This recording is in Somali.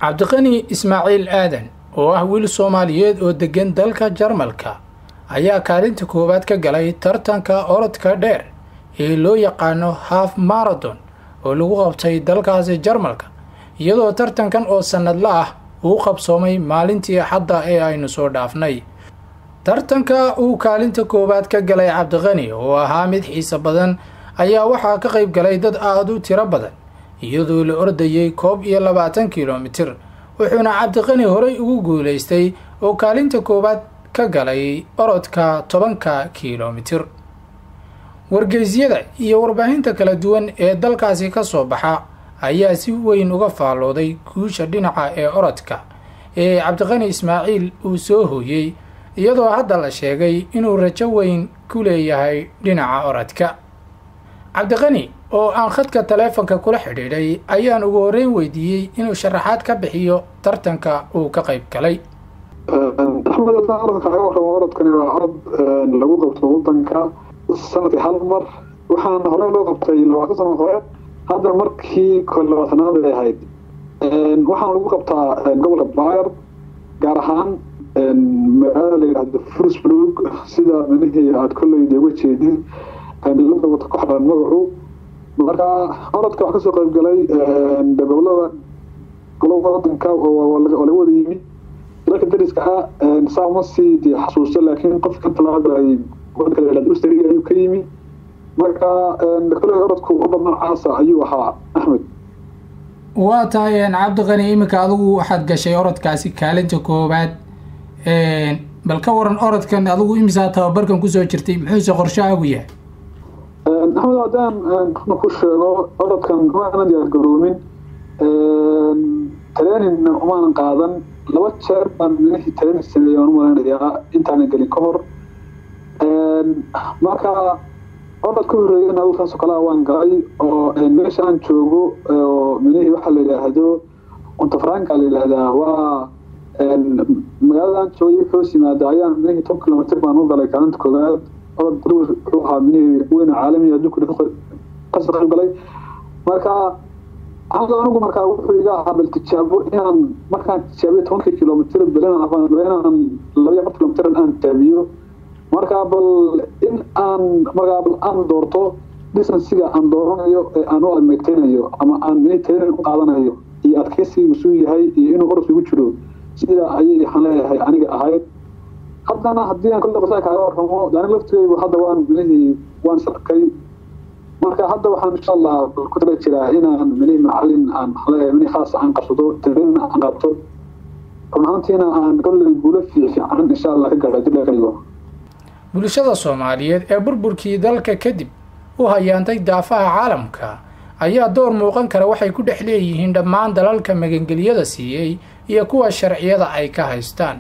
cabdiqani ismaaciil aadan oo ah wiil Soomaaliyeed oo degan dalka Jarmalka ayaa kaalinta koowaad ka galay tartanka orodka dheer ee loo yaqaano half marathon oo lagu qabtay dalkaasi Jarmalka iyadoo tartankan oo sanadle ah uu qabsoomay maalintii Axadda ee aynu soo dhaafnay. tartanka uu kaalinta koowaad ka galay cabdiqani oo ahaa mid xiiso badan ayaa waxaa ka qayb galay dad aad u tiro badan iyadoo la ordayay 21 kiiloomitir wuxuuna cabdiqani horey ugu guuleystay oo kaalinta koowaad ka galay orodka 10 kiiloomitir. wargeysyada iyo warbaahinta kala duwan ee dalkaasi ka soo baxa ayaa si weyn uga faalooday guusha dhinaca ee orodka ee cabdiqani ismaaciil uu soo hooyay iyadoo hadda la sheegay inuu rajo weyn ku leeyahay dhinaca orodka. cabdiqani oo aan khadka taleefanka kula xidhiidhay ayaan ugu horreyn weydiiyey inuu sharaxaad ka bixiyo tartanka uu ka qayb galay. orodkani waa orod lagu qabto wadanka sanadkii hal mar waxaana hore loo qabtay 20 sano hore hadda markii 20aad ay ahayd waxaan lagu qabtaa gobolka Bayer gaar ahaan magaalada la yiraahdo Würzburg sida meelihii aad kulleeyay uga jeedin labada wada ku xidhan magacu marka orodka waxa soo qayb galay gobolada wadanka oo laga wada yimid dadka dariska saamasi xasuusta laakiin qofka talaada ay wadka la Australia ayuu ka yimid marka kulleey orodku u badnaa caasa ayuu ahaa Ahmed. waa tahay cabdiqani imika adigu waxaad gashay orodkaasi kaalinta koowaad bal ka waran orodkan adigu imisa tababarkan ku soo jirtay muxuu qorshahaagu yahay? Ahmed hadaan ku sheego orodkan waxaan diyaar garoomin training uma qaadan 2 jeer baan meeshii training sameeyay oo maanayaa intaan galin ka hor marka orodka horeeyay inuu taas kala waan galay oo meeshaan joogo oo meeshii waxa la yiraahdo unta franka la yiraahdo waa magaalada joogay xoosimaada ayaan meeshii 10 kiiloomitir baan u galay kaalinta koowaad oo wuxuu ahaa meeshii weyn caalami adduunka ka soo galay marka anigu markaa wuxuu iga ahaa tijaabo inaan markaan tijaabay 10 kiiloomitir bilan afaan 2 kiiloomitir aan taabiyo marka bal in aan doorto distance-ga aan dooranayo aan u almeetinayo ama aan meeteen u qaadanayo iyo adkaysigu suu yahay iyo inuu orodku ugu jiro sida ayay xaleeyahay aniga ahayd haddana haddii aan kullu qasay kaaga warramo daan lafteedu hadda waan sarkay marka hadda waxaan insha Allah ku tala jiraa inaan macallin aan xaleeyahay khaas aan qabsado tabin aan qabto runtiina aan kullu guulo fiican insha Allah ka gaadho. bulshada Soomaaliyeed ee burburkii dalka kadib u hayaantay daafaha caalamka ayaa door muuqan kara waxay ku dhex leeyihiin dhammaan dalalka magangeliyada siiyay iyo kuwa sharciyada ay ka haystaan.